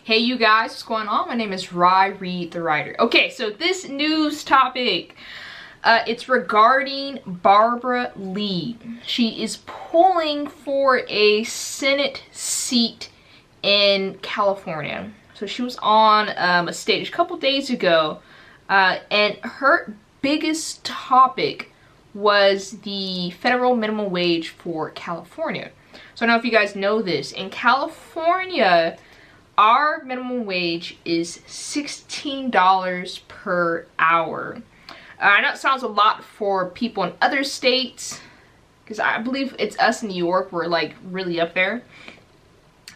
Hey you guys, what's going on? My name is Reed the Writer. Okay, so this news topic, it's regarding Barbara Lee. She is pulling for a Senate seat in California. So she was on a stage a couple days ago, and her biggest topic was the federal minimum wage for California. So I don't know if you guys know this. In California, our minimum wage is $16 per hour. I know it sounds a lot for people in other states, because I believe it's us in New York, we're like really up there.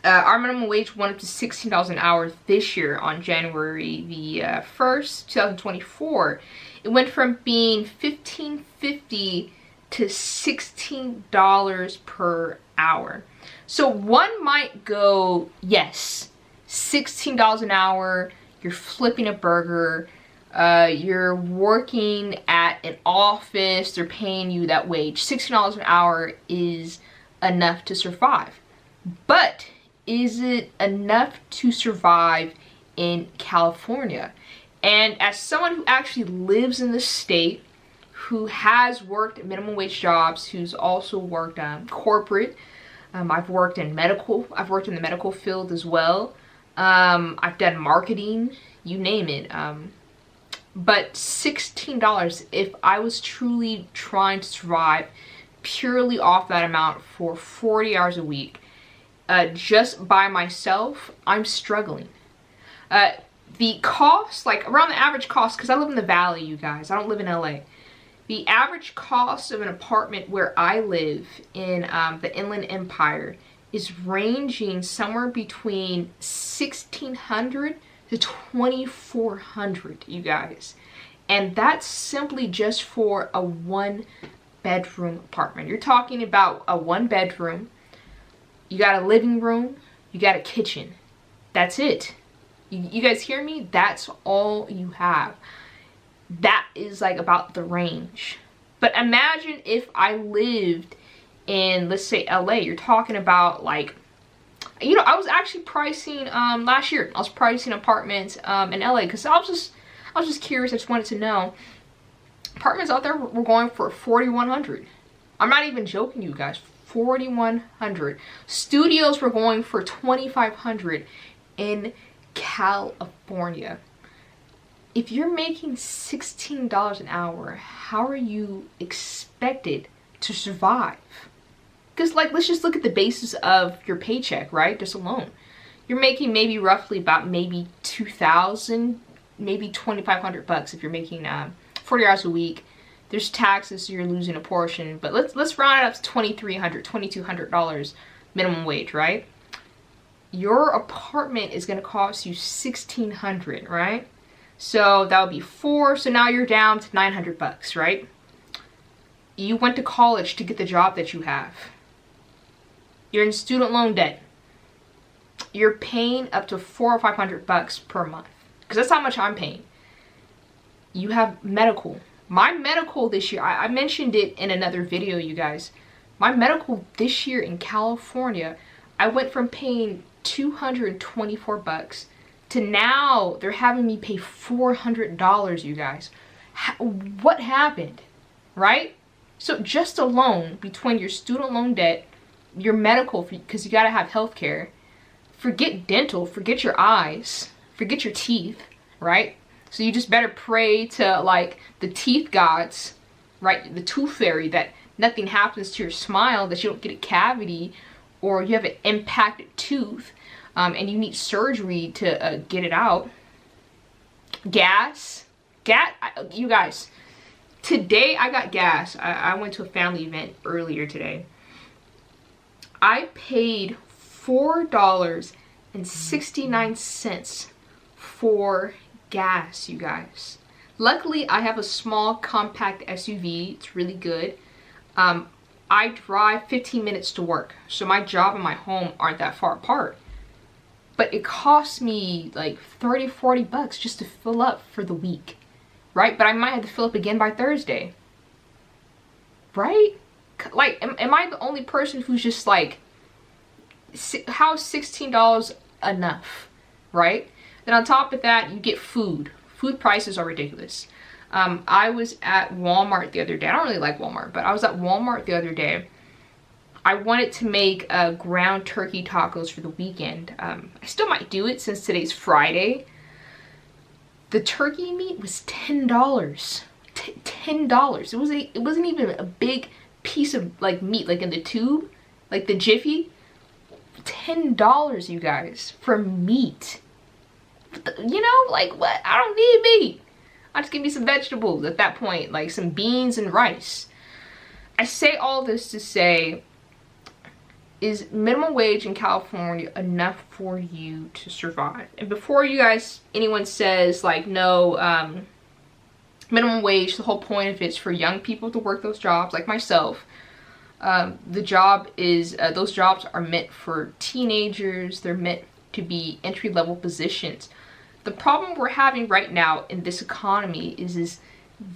Our minimum wage went up to $16 an hour this year on January the 1st, 2024. It went from being $15.50 to $16 per hour. So one might go, yes, $16 an hour, you're flipping a burger, you're working at an office, they're paying you that wage. $16 an hour is enough to survive. But is it enough to survive in California? And as someone who actually lives in the state, who has worked minimum wage jobs, who's also worked corporate, I've worked in medical, I've worked in the medical field as well. I've done marketing, you name it. But $16, if I was truly trying to survive purely off that amount for 40 hours a week, just by myself, I'm struggling. The cost, like around the average cost, because I live in the Valley, you guys, I don't live in LA. The average cost of an apartment where I live in the Inland Empire is ranging somewhere between $1,600 to $2,400, you guys. And that's simply just for a one-bedroom apartment. You're talking about a one-bedroom, you got a living room, you got a kitchen. That's it. You guys hear me? That's all you have. That is like about the range. But imagine if I lived in, let's say, LA. You're talking about like, you know, I was actually pricing last year. I was pricing apartments in LA because I was just curious. I just wanted to know. Apartments out there were going for $4,100. I'm not even joking, you guys. $4,100. Studios were going for $2,500 in California. If you're making $16 an hour, how are you expected to survive? Because, like, let's just look at the basis of your paycheck, right? Just alone. You're making maybe roughly about maybe $2,000, maybe $2,500 if you're making 40 hours a week. There's taxes, so you're losing a portion. But let's round it up to $2,300, $2,200 minimum wage, right? Your apartment is going to cost you $1,600, right? So that would be 4. So now you're down to $900, right? You went to college to get the job that you have. You're in student loan debt. You're paying up to $400 or $500 per month, because that's how much I'm paying. You have medical. My medical this year, I mentioned it in another video, you guys. My medical this year in California, I went from paying $224 to now they're having me pay $400, you guys. What happened, right? So just alone, between your student loan debt, your medical, because you gotta have health care, forget dental, forget your eyes, forget your teeth, right? So you just better pray to like the teeth gods, right? The tooth fairy, that nothing happens to your smile, that you don't get a cavity, or you have an impacted tooth, and you need surgery to get it out. Gas, you guys. Today I got gas. I went to a family event earlier today. I paid $4.69 for gas, you guys. Luckily, I have a small compact SUV. It's really good. I drive 15 minutes to work, so my job and my home aren't that far apart. But it cost me like $30, $40 just to fill up for the week, right? But I might have to fill up again by Thursday, right? Like, am I the only person who's just like, how is $16 enough? right? Then on top of that, you get food. Food prices are ridiculous. I was at Walmart the other day. I don't really like Walmart, but I was at Walmart the other day. I wanted to make ground turkey tacos for the weekend. I still might do it since today's Friday. The turkey meat was $10. $10. It wasn't even a big piece of like meat, like in the tube, like the Jiffy. $10, you guys, for meat. You know, like what? I don't need meat. I'll just give me some vegetables at that point, like some beans and rice. I say all this to say, is minimum wage in California enough for you to survive? And before you guys, anyone says like, no, minimum wage, the whole point of it is for young people to work those jobs, like myself. The job is, those jobs are meant for teenagers. They're meant to be entry-level positions. The problem we're having right now in this economy is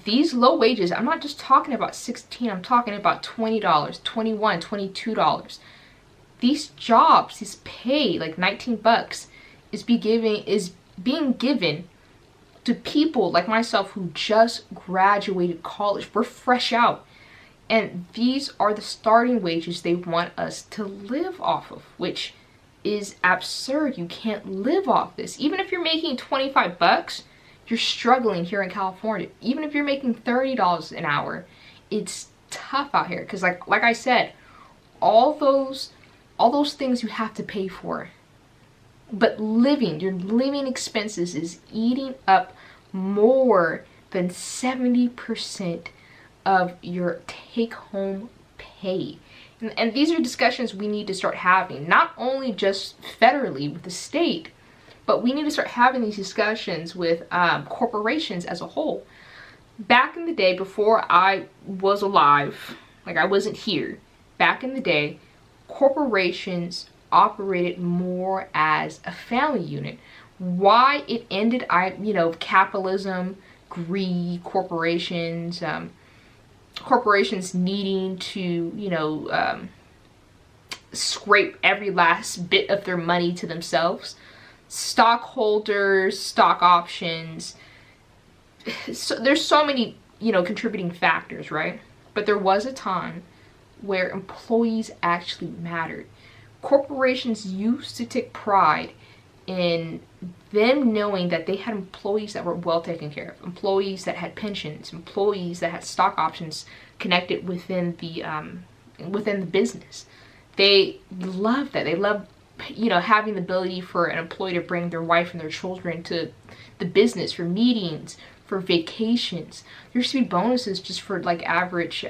these low wages. I'm not just talking about $16, I'm talking about $20, $21, $22. These jobs, this pay, like 19 bucks, is being given to people like myself who just graduated college. We're fresh out. And these are the starting wages they want us to live off of, which is absurd. You can't live off this. Even if you're making 25 bucks, you're struggling here in California. Even if you're making $30 an hour, it's tough out here. Because like I said, all those things you have to pay for. But your living expenses is eating up more than 70% of your take-home pay. And these are discussions we need to start having, not only just federally with the state, but we need to start having these discussions with corporations as a whole. Back in the day, before I was alive, like I wasn't here, back in the day, corporations operated more as a family unit. Why it ended, capitalism, greed, corporations needing to, scrape every last bit of their money to themselves. Stockholders, stock options. So there's so many, contributing factors, right? But there was a time where employees actually mattered. Corporations used to take pride in them knowing that they had employees that were well taken care of, employees that had pensions, employees that had stock options connected within the business. They loved that. They loved, having the ability for an employee to bring their wife and their children to the business for meetings, for vacations. There used to be bonuses just for like average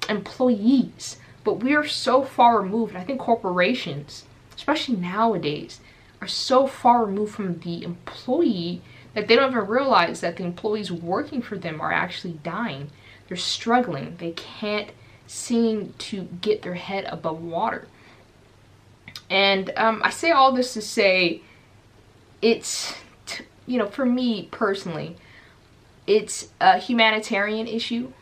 employees. But we are so far removed. I think corporations, especially nowadays, are so far removed from the employee that they don't even realize that the employees working for them are actually dying. They're struggling. They can't seem to get their head above water. And I say all this to say, it's, for me personally, it's a humanitarian issue,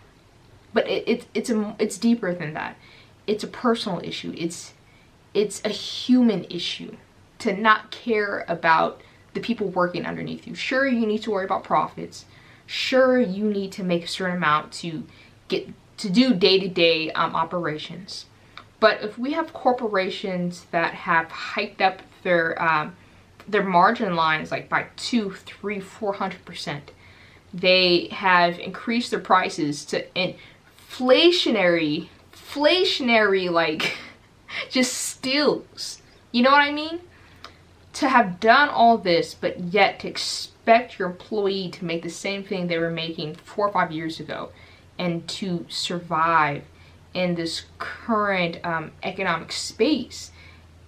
but it's deeper than that. It's a personal issue. It's a human issue to not care about the people working underneath you. Sure, you need to worry about profits. Sure, you need to make a certain amount to do day-to-day operations. But if we have corporations that have hiked up their margin lines like by 200, 300, 400%, they have increased their prices to inflationary like just steals. You know what I mean? To have done all this, but yet to expect your employee to make the same thing they were making 4 or 5 years ago, and to survive in this current economic space,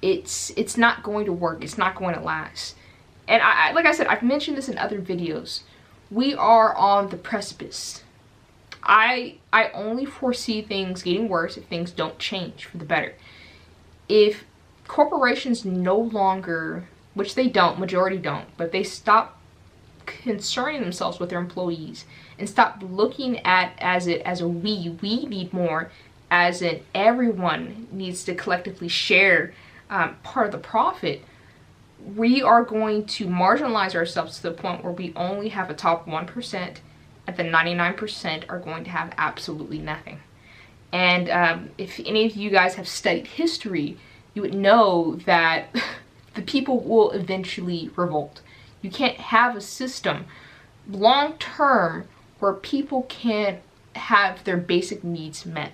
it's not going to work. It's not going to last. And I like I said, I've mentioned this in other videos. We are on the precipice. I only foresee things getting worse if things don't change for the better. If corporations no longer, which they don't, majority don't, but they stop concerning themselves with their employees and stop looking at as a we need more, as in everyone needs to collectively share part of the profit, we are going to marginalize ourselves to the point where we only have a top 1%, and the 99% are going to have absolutely nothing. And if any of you guys have studied history, you would know that the people will eventually revolt. You can't have a system long term where people can't have their basic needs met.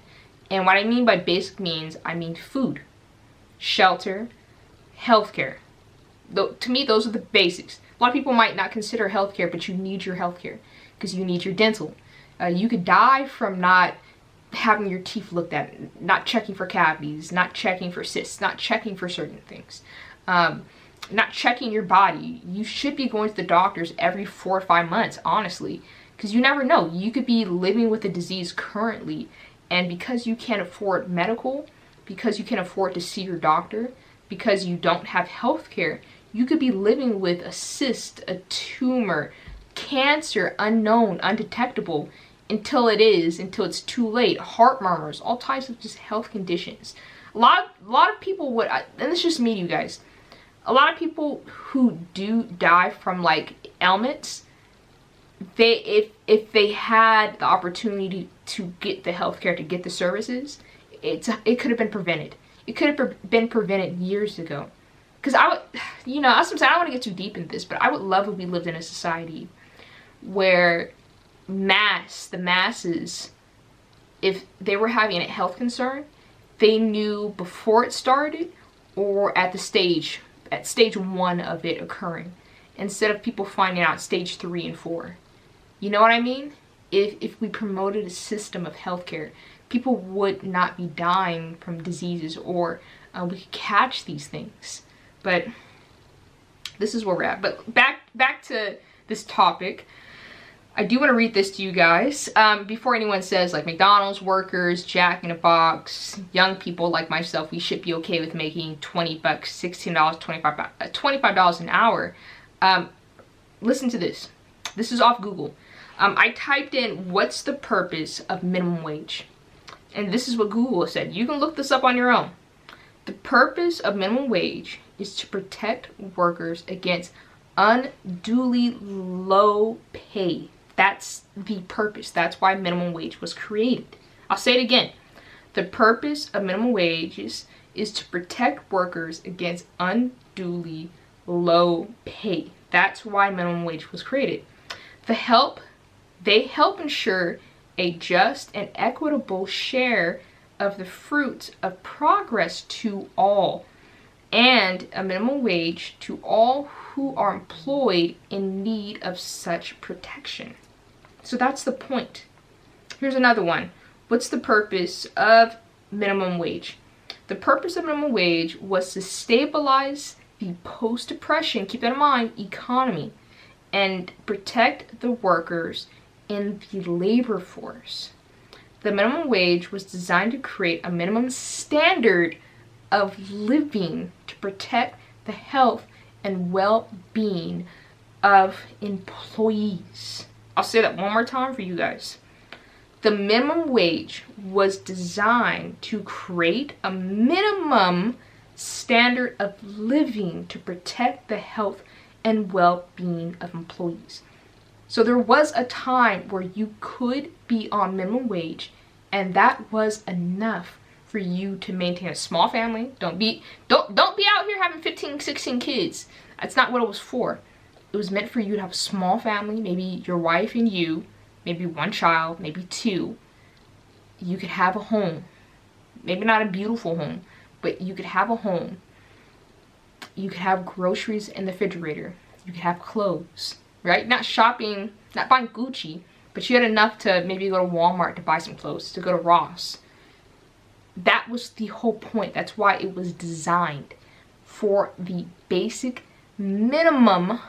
And what I mean by basic means, I mean food, shelter, healthcare. To me, those are the basics. A lot of people might not consider healthcare, but you need your healthcare because you need your dental. You could die from not having your teeth looked at, not checking for cavities, not checking for cysts, not checking for certain things, not checking your body. You should be going to the doctors every 4 or 5 months, honestly, because you never know. You could be living with a disease currently, and because you can't afford medical, because you can't afford to see your doctor, because you don't have health care, you could be living with a cyst, a tumor, cancer, unknown, undetectable, until it's too late. Heart murmurs, all types of just health conditions. A lot of people would, and it's just me, you guys, a lot of people who do die from like ailments, if they had the opportunity to get the healthcare, to get the services, it could have been prevented. It could have been prevented years ago. Because I would, sometimes I don't want to get too deep into this, but I would love if we lived in a society where the masses, if they were having a health concern, they knew before it started or at stage 1 of it occurring, instead of people finding out stage 3 and 4. You know what I mean? If we promoted a system of healthcare, people would not be dying from diseases, or we could catch these things. But this is where we're at. But back to this topic. I do want to read this to you guys before anyone says like McDonald's workers, Jack in the Box, young people like myself, we should be okay with making $20, $16, $25 an hour. Listen to this. This is off Google. I typed in, what's the purpose of minimum wage? And this is what Google said. You can look this up on your own. The purpose of minimum wage is to protect workers against unduly low pay. That's the purpose. That's why minimum wage was created. I'll say it again. The purpose of minimum wages is to protect workers against unduly low pay. That's why minimum wage was created. They help ensure a just and equitable share of the fruits of progress to all, and a minimum wage to all who are employed in need of such protection. So that's the point. Here's another one. What's the purpose of minimum wage? The purpose of minimum wage was to stabilize the post-depression, keep that in mind, economy, and protect the workers in the labor force. The minimum wage was designed to create a minimum standard of living to protect the health and well-being of employees. I'll say that one more time for you guys. The minimum wage was designed to create a minimum standard of living to protect the health and well-being of employees. So there was a time where you could be on minimum wage, and that was enough for you to maintain a small family. Don't be out here having 15, 16 kids. That's not what it was for. It was meant for you to have a small family, maybe your wife and you, maybe one child, maybe two. You could have a home. Maybe not a beautiful home, but you could have a home. You could have groceries in the refrigerator. You could have clothes, right? Not shopping, not buying Gucci, but you had enough to maybe go to Walmart to buy some clothes, to go to Ross. That was the whole point. That's why it was designed, for the basic minimum,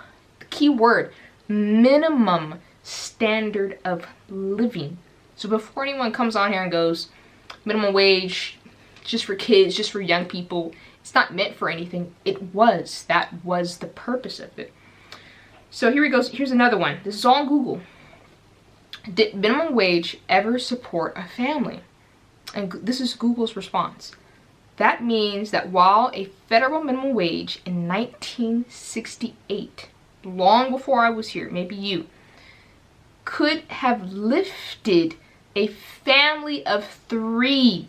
key word, minimum standard of living. So before anyone comes on here and goes, minimum wage, just for kids, just for young people, it's not meant for anything. That was the purpose of it. So here he goes. Here's another one. This is all on Google. Did minimum wage ever support a family? And this is Google's response. that means that while a federal minimum wage in 1968, long before I was here, maybe you, could have lifted a family of 3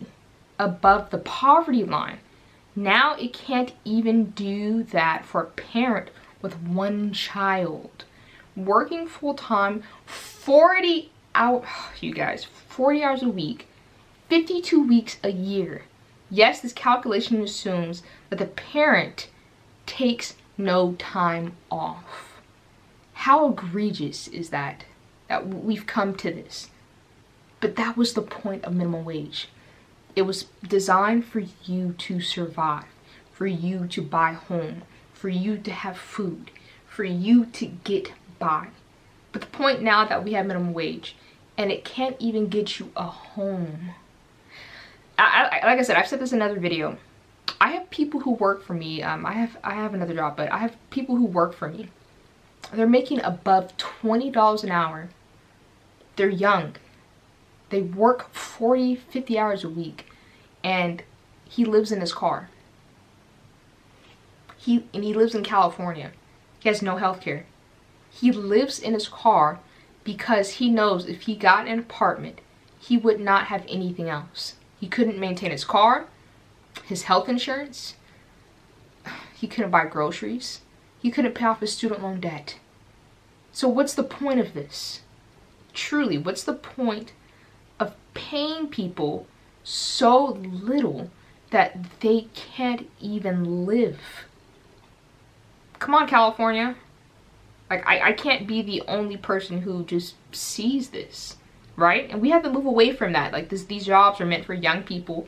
above the poverty line, now it can't even do that for a parent with 1 child. Working full-time, 40 hours, you guys, 40 hours a week, 52 weeks a year. Yes, this calculation assumes that the parent takes no time off. How egregious is that we've come to this? But that was the point of minimum wage. It was designed for you to survive, for you to buy a home, for you to have food, for you to get by. But the point now that we have minimum wage, and it can't even get you a home. Like I said, I've said this in another video. I have people who work for me. I have another job, but I have people who work for me. They're making above $20 an hour. They're young. They work 40, 50 hours a week, and he lives in his car. He lives in California. He has no health care. He lives in his car because he knows if he got an apartment, he would not have anything else. He couldn't maintain his car, his health insurance. He couldn't buy groceries. He couldn't pay off his student loan debt. So what's the point of this? Truly, what's the point of paying people so little that they can't even live? Come on, California. Like, I can't be the only person who just sees this, right? And we have to move away from that. Like, these jobs are meant for young people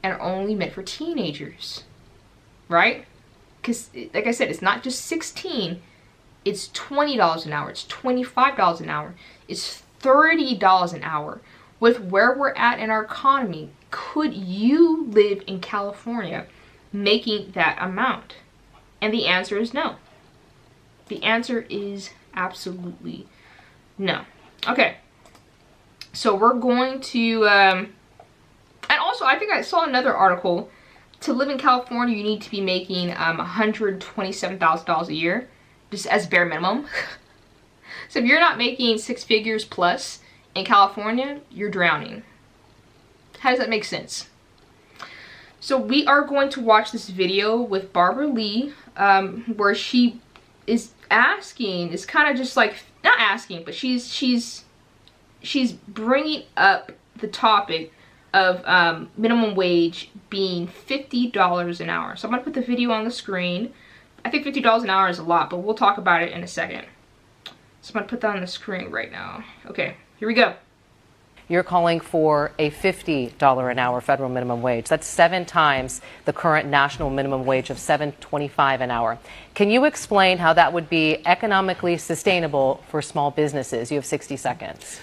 and are only meant for teenagers, right? Because, like I said, it's not just 16. It's $20 an hour. It's $25 an hour. It's $30 an hour. With where we're at in our economy, could you live in California making that amount? And the answer is no. The answer is absolutely no. Okay, so we're going to, and also I think I saw another article. To live in California, you need to be making $127,000 a year, just as bare minimum. So if you're not making 6 figures plus in California, you're drowning. How does that make sense? So we are going to watch this video with Barbara Lee, where she is asking, it's kind of just like, not asking, but she's bringing up the topic of minimum wage being $50 an hour. So I'm gonna put the video on the screen. I think $50 an hour is a lot, but we'll talk about it in a second. So I'm gonna put that on the screen right now. Okay, here we go. You're calling for a $50 an hour federal minimum wage. That's 7 times the current national minimum wage of $7.25 an hour. Can you explain how that would be economically sustainable for small businesses? You have 60 seconds.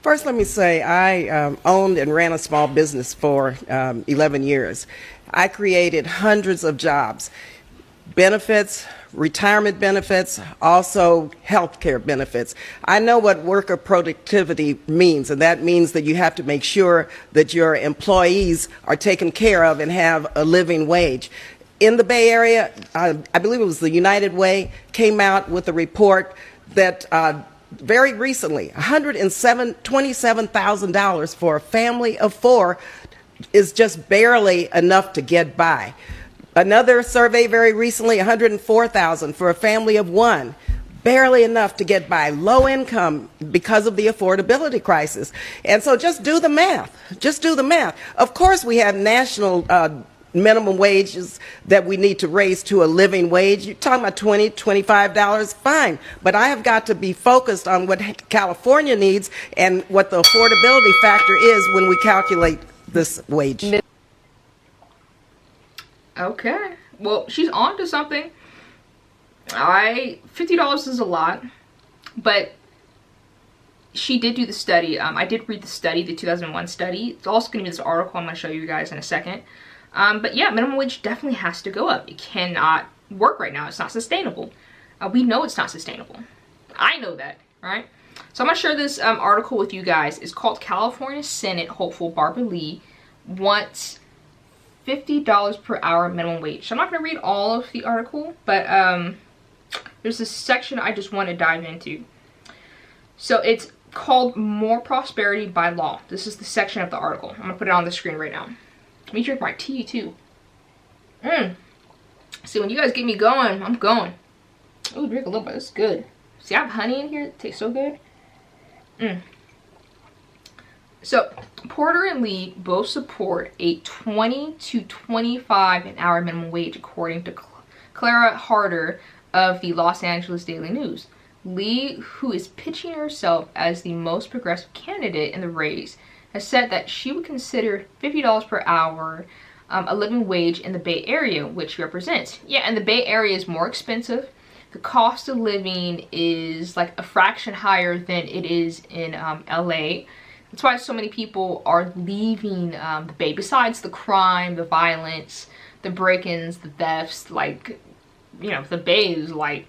First, let me say I owned and ran a small business for 11 years. I created hundreds of jobs, benefits, retirement benefits, also health care benefits. I know what worker productivity means, and that means that you have to make sure that your employees are taken care of and have a living wage. In the Bay Area, I believe it was the United Way, came out with a report that very recently, $127,000 for a family of 4 is just barely enough to get by. Another survey very recently, $104,000 for a family of 1, barely enough to get by. Low income because of the affordability crisis. And so just do the math. Just do the math. Of course, we have national minimum wages that we need to raise to a living wage. You're talking about $20, $25, fine. But I have got to be focused on what California needs and what the affordability factor is when we calculate this wage. Okay, well, she's on to something. $50 is a lot, but she did do the study. I did read the study, the 2001 study. It's also going to be this article I'm going to show you guys in a second. But yeah, minimum wage definitely has to go up. It cannot work right now. It's not sustainable. We know it's not sustainable. I know that, right? So I'm going to share this article with you guys. It's called California Senate hopeful Barbara Lee wants $50 per hour minimum wage. So I'm not going to read all of the article, but there's this section I just want to dive into. So it's called More Prosperity by Law. This is the section of the article. I'm going to put it on the screen right now. Let me drink my tea too. See, when you guys get me going, I'm going. Oh, drink a little bit. It's good. See, I have honey in here. It tastes so good. So, Porter and Lee both support a 20 to 25 an hour minimum wage, according to Clara Harder of the Los Angeles Daily News. Lee, who is pitching herself as the most progressive candidate in the race, has said that she would consider $50 per hour a living wage in the Bay Area, which she represents. Yeah, and the Bay Area is more expensive. The cost of living is like a fraction higher than it is in LA. That's why so many people are leaving the Bay. Besides the crime, the violence, the break-ins, the thefts, like, you know, the Bay is like...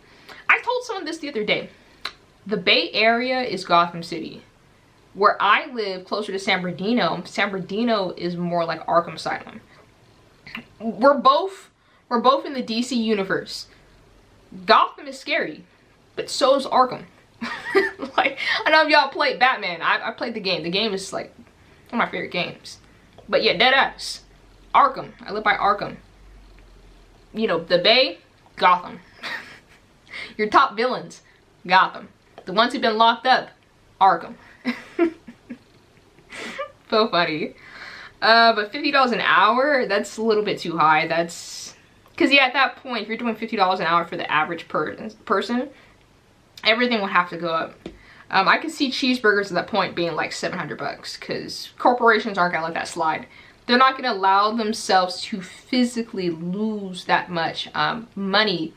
I told someone this the other day. The Bay Area is Gotham City. Where I live, closer to San Bernardino is more like Arkham Asylum. We're both in the DC universe. Gotham is scary, but so is Arkham. Like, I know if y'all played Batman. I played the game. The game is like one of my favorite games. But yeah, deadass. Arkham. I live by Arkham. You know, the Bay, Gotham. Your top villains, Gotham. The ones who've been locked up, Arkham. So funny. But $50 an hour, that's a little bit too high. That's because, yeah, at that point, if you're doing $50 an hour for the average person, everything would have to go up. I could see cheeseburgers at that point being like $700 because corporations aren't gonna let that slide. They're not gonna allow themselves to physically lose that much money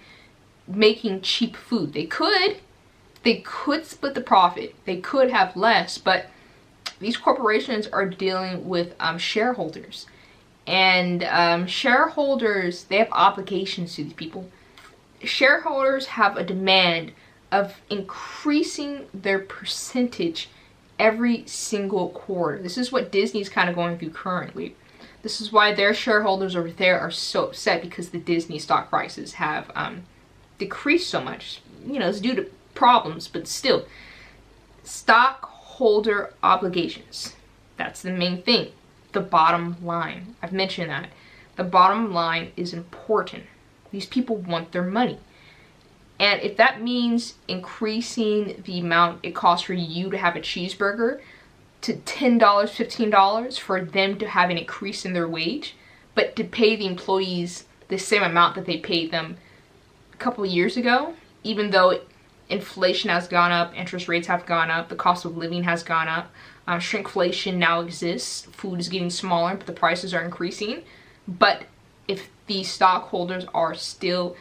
making cheap food. They could split the profit. They could have less, but these corporations are dealing with shareholders. And shareholders, they have obligations to these people. Shareholders have a demand of increasing their percentage every single quarter. This is what Disney's kind of going through currently. This is why their shareholders over there are so upset, because the Disney stock prices have decreased so much. You know, it's due to problems, but still, stockholder obligations. That's the main thing. The bottom line. I've mentioned that. The bottom line is important. These people want their money. And if that means increasing the amount it costs for you to have a cheeseburger to $10, $15 for them to have an increase in their wage, but to pay the employees the same amount that they paid them a couple of years ago, even though inflation has gone up, interest rates have gone up, the cost of living has gone up, shrinkflation now exists, food is getting smaller, but the prices are increasing. But if the stockholders are still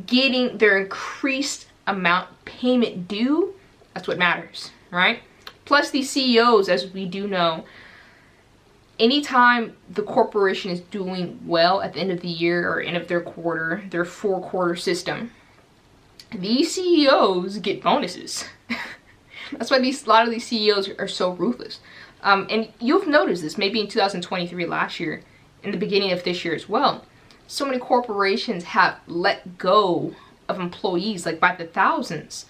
getting their increased amount payment due, that's what matters, right? Plus these CEOs, as we do know, anytime the corporation is doing well at the end of the year or end of their quarter, their 4-quarter system, these CEOs get bonuses. That's why a lot of these CEOs are so ruthless. And you've noticed this maybe in 2023 last year, in the beginning of this year as well. So many corporations have let go of employees, like by the thousands.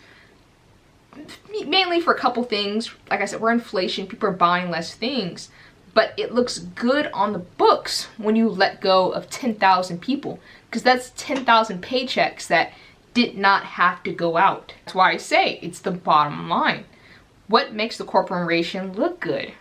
Mainly for a couple things. Like I said, we're inflation, people are buying less things. But it looks good on the books when you let go of 10,000 people. Because that's 10,000 paychecks that did not have to go out. That's why I say it's the bottom line. What makes the corporation look good?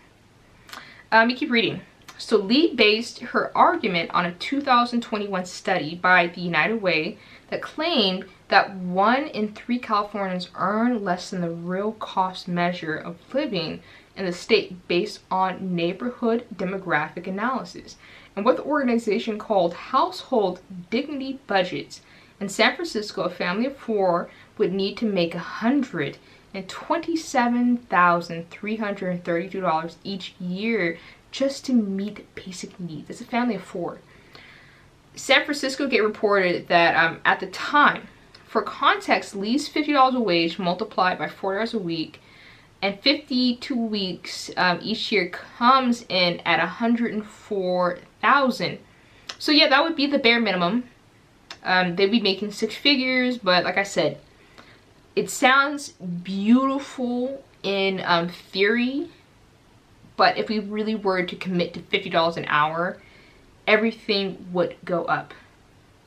You keep reading. So Lee based her argument on a 2021 study by the United Way that claimed that 1 in 3 Californians earn less than the real cost measure of living in the state based on neighborhood demographic analysis. And what the organization called household dignity budgets. In San Francisco, a family of 4 would need to make $127,332 each year just to meet basic needs. That's a family of 4. San Francisco Gate reported that at the time, for context, Lee's $50 a wage multiplied by 4 hours a week and 52 weeks each year comes in at $104,000 So yeah, that would be the bare minimum. They'd be making 6 figures, but like I said, it sounds beautiful in theory, but if we really were to commit to $50 an hour, everything would go up.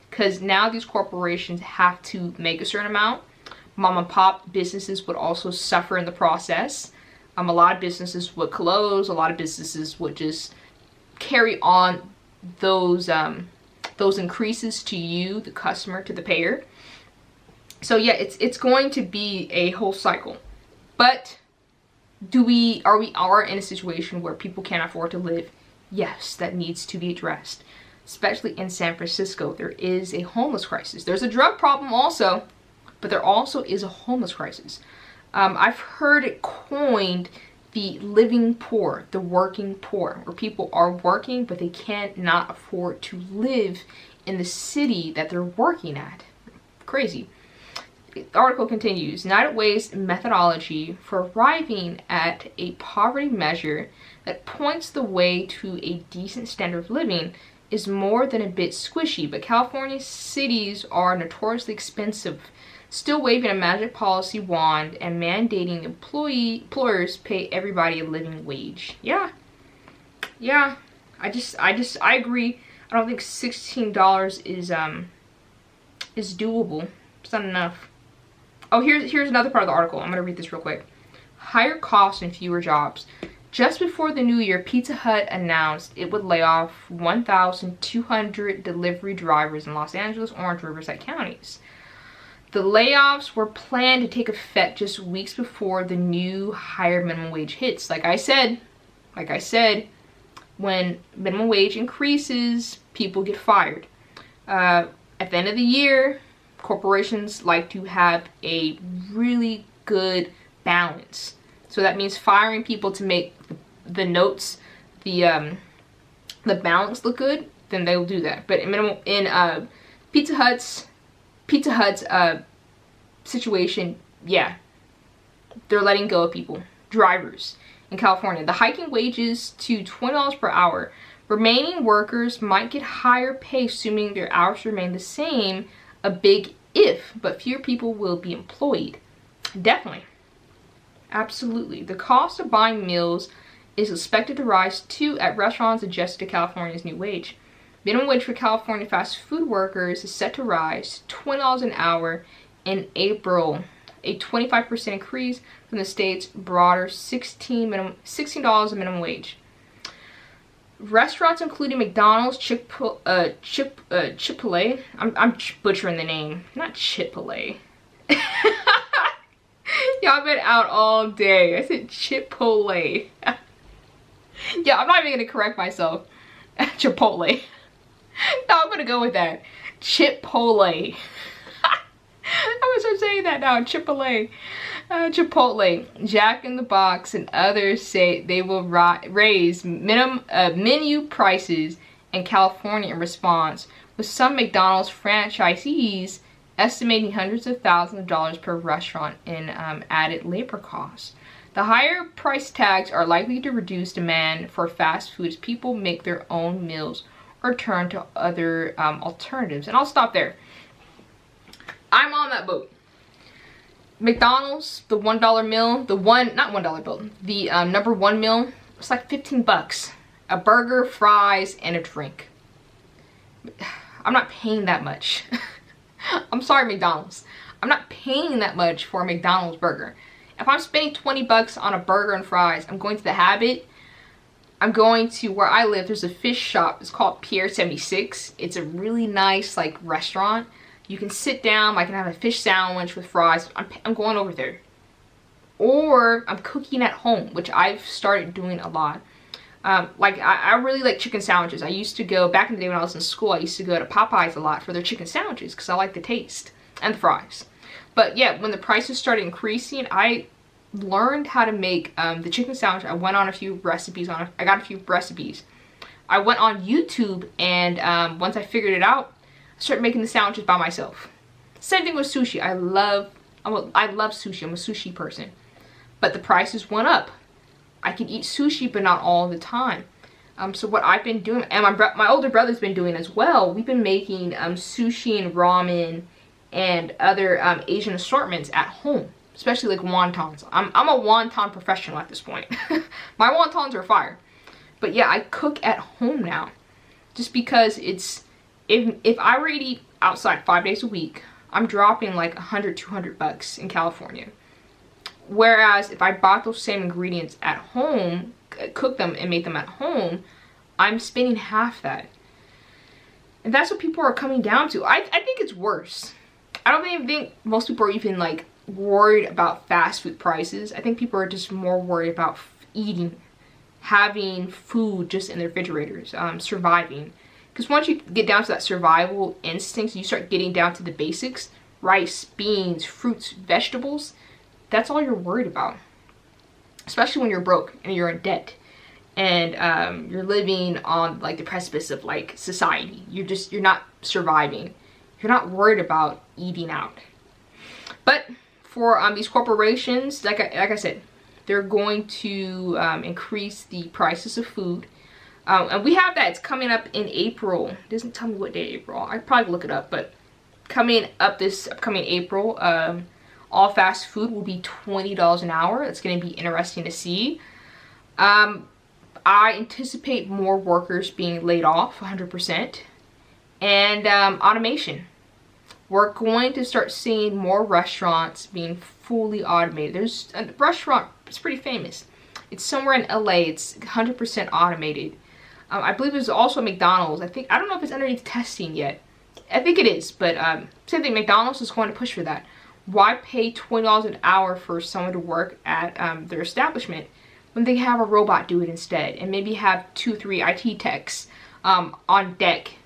Because now these corporations have to make a certain amount. Mom and pop businesses would also suffer in the process. A lot of businesses would close. A lot of businesses would just carry on those increases to you, the customer, to the payer. So yeah, it's going to be a whole cycle. But are we in a situation where people can't afford to live? Yes, that needs to be addressed. Especially in San Francisco, there is a homeless crisis. There's a drug problem also, but there also is a homeless crisis. I've heard it coined the living poor, the working poor, where people are working but they can't not afford to live in the city that they're working at. Crazy. The article continues, United Way's methodology for arriving at a poverty measure that points the way to a decent standard of living is more than a bit squishy, but California cities are notoriously expensive, still waving a magic policy wand and mandating employers pay everybody a living wage. Yeah, I agree. I don't think $16 is doable. It's not enough. Oh, here's another part of the article. I'm gonna read this real quick. Higher costs and fewer jobs. Just before the new year, Pizza Hut announced it would lay off 1,200 delivery drivers in Los Angeles, Orange, Riverside counties. The layoffs were planned to take effect just weeks before the new higher minimum wage hits. Like I said, when minimum wage increases, people get fired. At the end of the year, corporations like to have a really good balance. So that means firing people to make the notes, the balance look good, then they'll do that. But in Pizza Hut's situation, yeah, they're letting go of people, drivers in California. The hiking wages to $20 per hour. Remaining workers might get higher pay assuming their hours remain the same. A big if, but fewer people will be employed. Definitely. Absolutely. The cost of buying meals is expected to rise too at restaurants adjusted to California's new wage. Minimum wage for California fast food workers is set to rise to $20 an hour in April, a 25% increase from the state's broader $16 minimum wage. Restaurants including McDonald's, Chick-fil-A, I'm butchering the name, not Chick-fil-A. Y'all been out all day. I said Chipotle. Yeah, I'm not even gonna correct myself. Chipotle. No, I'm gonna go with that. Chipotle. I'm gonna start saying that now. Chipotle. Chipotle, Jack in the Box, and others say they will raise menu prices in California in response, with some McDonald's franchisees estimating hundreds of thousands of dollars per restaurant in added labor costs. The higher price tags are likely to reduce demand for fast food as people make their own meals or turn to other alternatives. And I'll stop there. I'm on that boat. McDonald's, the $1 meal, not $1 bill, the number one meal, it's like 15 bucks. A burger, fries, and a drink. I'm not paying that much. I'm sorry, McDonald's. I'm not paying that much for a McDonald's burger. If I'm spending 20 bucks on a burger and fries, I'm going to the Habit. I'm going to where I live. There's a fish shop. It's called Pier 76. It's a really nice like restaurant. You can sit down. I can have a fish sandwich with fries. I'm going over there. Or I'm cooking at home, which I've started doing a lot. I really like chicken sandwiches. I used to go, back in the day when I was in school, I used to go to Popeyes a lot for their chicken sandwiches because I like the taste and the fries. But yeah, when the prices started increasing, I learned how to make the chicken sandwich. I went on a few recipes I got a few recipes. I went on YouTube and once I figured it out, I started making the sandwiches by myself. Same thing with sushi. I love sushi. I'm a sushi person. But the prices went up. I can eat sushi, but not all the time. So what I've been doing, and my older brother's been doing as well, we've been making sushi and ramen and other Asian assortments at home, especially like wontons. I'm a wonton professional at this point. My wontons are fire. But yeah, I cook at home now, just because it's, if I were to eat outside 5 days a week, I'm dropping like $100-200 in California. Whereas if I bought those same ingredients at home, cook them and make them at home, I'm spending half that. And that's what people are coming down to. I think it's worse. I don't even think most people are even like worried about fast food prices. I think people are just more worried about eating, having food just in their refrigerators, surviving. Because once you get down to that survival instincts, you start getting down to the basics, rice, beans, fruits, vegetables, that's all you're worried about. Especially when you're broke and you're in debt and you're living on like the precipice of like society. You're not surviving. You're not worried about eating out. But for these corporations, like I said, they're going to increase the prices of food. And we have that. It's coming up in April. It doesn't tell me what day April. I could probably look it up. But coming up this upcoming April, all fast food will be $20 an hour. That's going to be interesting to see. I anticipate more workers being laid off, 100%. And automation. We're going to start seeing more restaurants being fully automated. There's a restaurant, it's pretty famous. It's somewhere in LA. It's 100% automated. I believe there's also McDonald's. I don't know if it's underneath testing yet. I think it is, but same thing. McDonald's is going to push for that. Why pay $20 an hour for someone to work at their establishment when they have a robot do it instead, and maybe have 2-3 IT techs on deck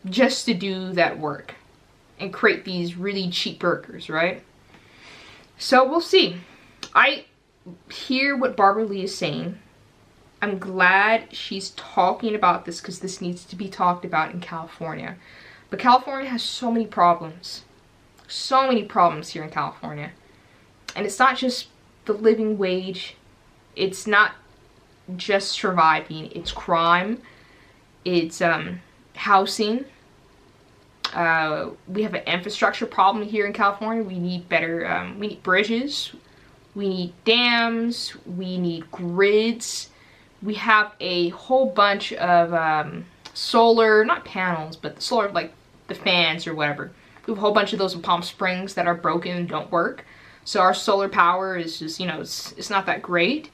just to do that work and create these really cheap burgers, right? So we'll see. I hear what Barbara Lee is saying. I'm glad she's talking about this because this needs to be talked about in California. But California has so many problems. So many problems here in California. And it's not just the living wage. It's not just surviving. It's crime. It's housing. We have an infrastructure problem here in California. We need better, we need bridges. We need dams. We need grids. We have a whole bunch of solar, not panels, but solar, like the fans or whatever. We have a whole bunch of those in Palm Springs that are broken and don't work. So our solar power is just, it's not that great.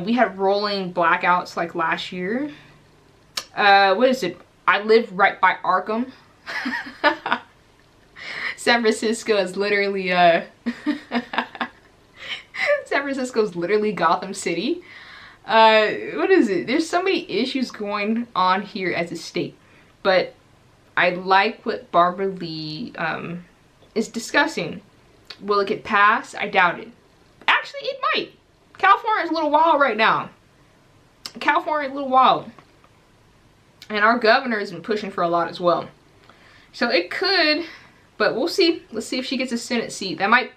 We had rolling blackouts like last year. What is it? I live right by Arkham. San Francisco is literally San Francisco is literally Gotham City. What is it? There's so many issues going on here as a state, but I like what Barbara Lee is discussing. Will it get passed? I doubt it. Actually, it might. California is a little wild right now. California is a little wild, and our governor has been pushing for a lot as well. So it could, but we'll see. Let's see if she gets a Senate seat. That might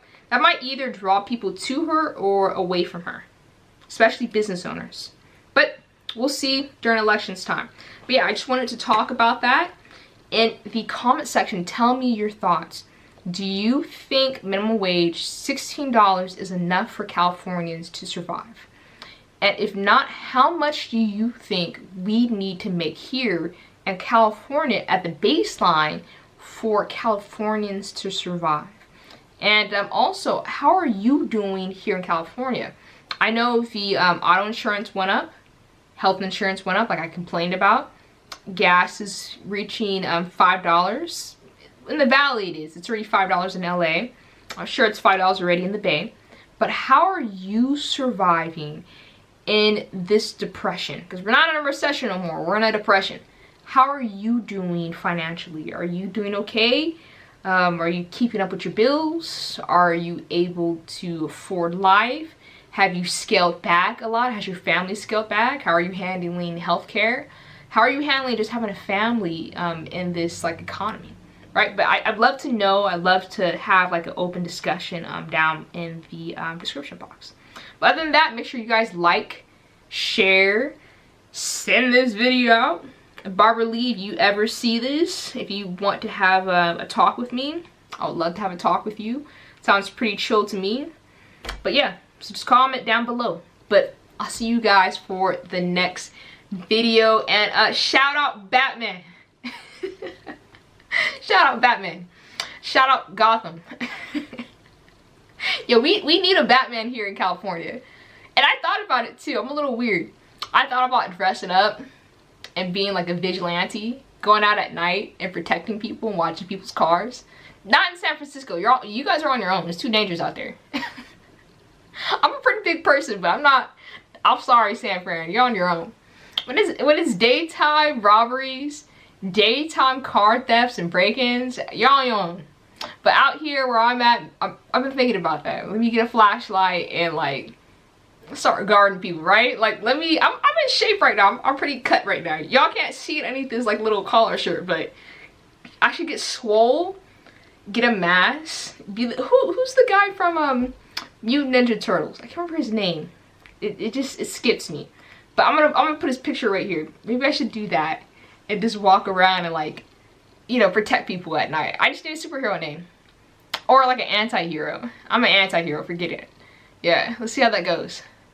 either draw people to her or away from her, especially business owners. But we'll see during elections time. But yeah, I just wanted to talk about that. In the comment section, tell me your thoughts. Do you think minimum wage, $16, is enough for Californians to survive? And if not, how much do you think we need to make here in California at the baseline for Californians to survive? And also, how are you doing here in California? I know the auto insurance went up, health insurance went up, like I complained about. Gas is reaching $5. In the Valley it is. It's already $5 in LA. I'm sure it's $5 already in the Bay. But how are you surviving in this depression? Because we're not in a recession no more. We're in a depression. How are you doing financially? Are you doing okay? Are you keeping up with your bills? Are you able to afford life? Have you scaled back a lot? Has your family scaled back? How are you handling healthcare? How are you handling just having a family in this like economy? Right? But I'd love to know. I'd love to have like an open discussion down in the description box. But other than that, make sure you guys like, share, send this video out. Barbara Lee, if you ever see this, if you want to have a talk with me, I would love to have a talk with you. Sounds pretty chill to me. But yeah, so just comment down below. But I'll see you guys for the next video. And shout out Batman. Shout out Batman. Shout out Gotham. Yo, we need a Batman here in California. And I thought about it too. I'm a little weird. I thought about dressing up and being like a vigilante, going out at night and protecting people and watching people's cars. Not in San Francisco. You guys are on your own. It's too dangerous out there. I'm a pretty big person, but I'm sorry, San Fran. You're on your own. When it's daytime robberies, daytime car thefts and break-ins, you're on your own. But out here where I'm at, I've been thinking about that. Let me get a flashlight and like start guarding people, right? Like I'm in shape right now. I'm pretty cut right now. Y'all can't see it underneath this like little collar shirt, but I should get swole, get a mask. Who's the guy from Mutant Ninja Turtles? I can't remember his name. It skips me. But I'm gonna put his picture right here. Maybe I should do that and just walk around and like, you know, protect people at night. I just need a superhero name. Or like an anti-hero. I'm an anti-hero, forget it. Yeah, let's see how that goes.